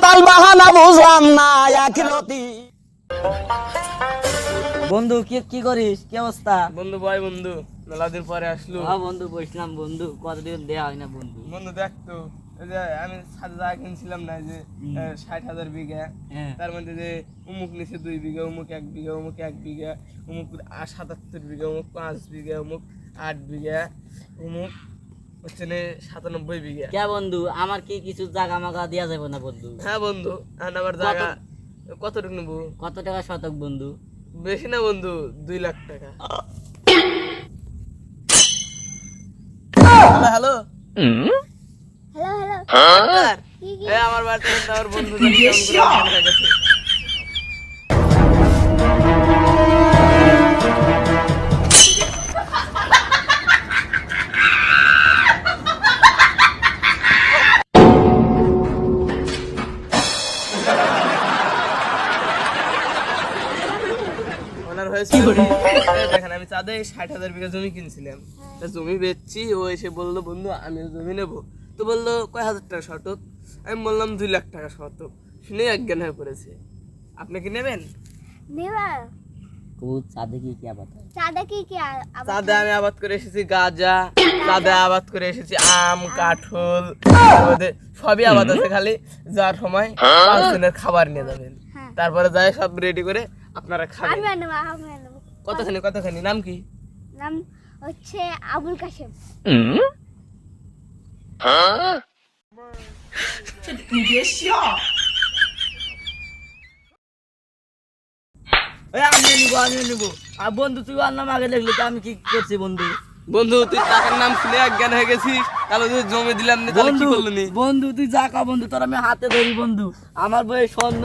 তাল বাহানা বুঝলাম না একরতি। বন্ধু কি কি করিস, কি অবস্থা? বন্ধু ভাই, বন্ধু মেলা দিন পরে আসলো। হ্যাঁ বন্ধু, বসলাম বন্ধু, কতদিন দেয়া হয় না বন্ধু। বন্ধু দেখতো এই যে আমি সাথে জায়গা কিনছিলাম না যে ৬০,০০০ বিঘা, হ্যাঁ তার মধ্যে যে উমুক নিচে 2 বিঘা, উমুক 1 বিঘা, উমুক 1 বিঘা, উমুক ৭৭ বিঘা, উমুক 5 বিঘা, উমুক 8 বিঘা, উমুক হচ্ছে ৯৭ বিঘা। কে বন্ধু, আমার কি কিছু জায়গা মাগা দেওয়া যাবে না বন্ধু? হ্যাঁ বন্ধু, এখন আমার জায়গা কতটুকু নেবো? কত টাকা শতক বন্ধু? বেশি না বন্ধু, 2 লাখ টাকা। হ্যালো হ্যালো হ্যালো হ্যালো এই আমার বাড়িতে আমার বন্ধু গেছে। ওনার হয়েছে দেখেন, আমি চাঁদে ৬০,০০০ বিঘা জমি কিনছিলাম, তা জমি বেচছি। ও এসে বললো বন্ধু আমি জমি নেবো, তো বললো কয় হাজার টাকা শতক? আমি বললাম 2 লাখ টাকা শতক। শুনে অজ্ঞান হয়ে পড়েছে। আপনি কি নেবেন? নেবা চাঁদে কি কি আবাদ হয়? চাঁদা কি কি চাঁদে আমি আবাদ করে এসেছি গাঁজা, চাঁদে আবাদ করে এসেছি আম, কাঁঠাল, তারপরে সবই আবাদ আছে। খালি যাওয়ার সময় 5 দিনের খাবার নিয়ে যাবেন, তারপরে যাই সব রেডি করে আপনারা খাবেন। আমি নেব কতখানি কতখানি? নাম কি? নাম হচ্ছে আবুল কাশেম। আমিও নিবো, আমিও নিবো। আর বন্ধু তুই আর নাম আগে দেখলি তো আমি কি করছি বন্ধু? বন্ধু তুই টাকার নাম শুনে অজ্ঞান হয়ে গেছিস, তাহলে তুই জমি দিলাম না, তাহলে কি করলি নি? বন্ধু তুই যা কা বন্ধু, তোর আমি হাতে ধরি বন্ধু। আমার বই স্বর্ণ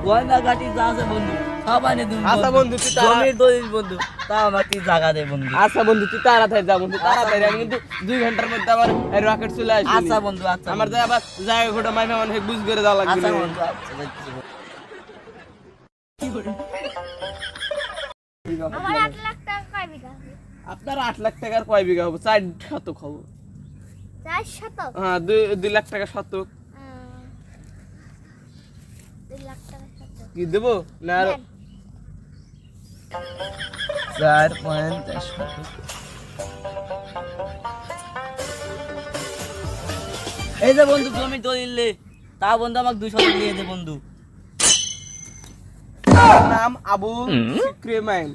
গয়না গাটি যা আছে বন্ধু সব আনে দিন। আচ্ছা বন্ধু তুই জমির দলিল বন্ধু, তা আমার তুই জায়গা দে বন্ধু। আচ্ছা বন্ধু তুই তাড়াতাড়ি যা বন্ধু, তাড়াতাড়ি। আমি কিন্তু 2 ঘন্টার মধ্যে আমার রকেট চলে আসবে। আচ্ছা বন্ধু, আচ্ছা আমার যাই আবার জায়গা ঘোটা মাইফা মানুষ বুঝ করে যাওয়া লাগবে। আচ্ছা বন্ধু, আচ্ছা যাচ্ছি। আমার 8 লাখ টাকা কয় বিঘা হবে? আপনার 8 লাখ টাকার কয় বিঘা হবে? 4 শতক হবে। 4 শতক? হ্যাঁ, 2 লাখ টাকা শতক। 2 লাখ টাকা শতক কি দেবো না আর? নেন। 4.4 শতক। এই যে বন্ধু জমি দলিল লে, তা বন্ধু আমাকে 200 টাকা দিয়ে দে বন্ধু। আমার নাম আবুল সিক্রেমাইন।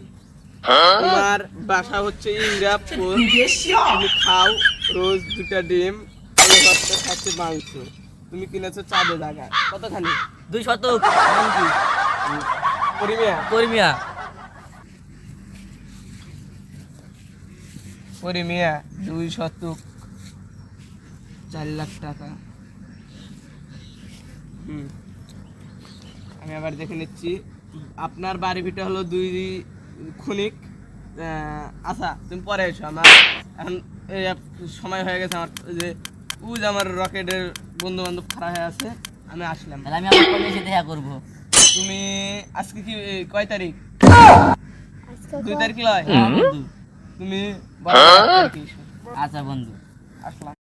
তোমার বাসা হচ্ছে ইন্দিরাপুর। তুমি খাও রোজ 2টা ডিম, খাচ্ছে মাংস। তুমি কিনেছো চাঁদে জায়গা কতখানি? 2 শতক নাম কি? পরিমিয়া কর্মিয়া। পরিমিয়া 2 শতক, 4 লাখ টাকা। আমি আবার দেখে নিচ্ছি। আপনার বাড়ি ভিটা হলো 2 খুনিক। আচ্ছা তুমি পরে এসো, আমার এখন এই সময় হয়ে গেছে। আমার যে আমার রকেটের বন্ধু বান্ধব খারাপ হয়ে আছে, আমি আসলাম। তাহলে আমি আমার কলেজে এসে দেখা করবো। তুমি আজকে কি কয় তারিখ? আজকে 2 তারিখ লয়? হ্যাঁ বন্ধু। তুমি 12 তারিখ এসো। আচ্ছা বন্ধু। আসলাম।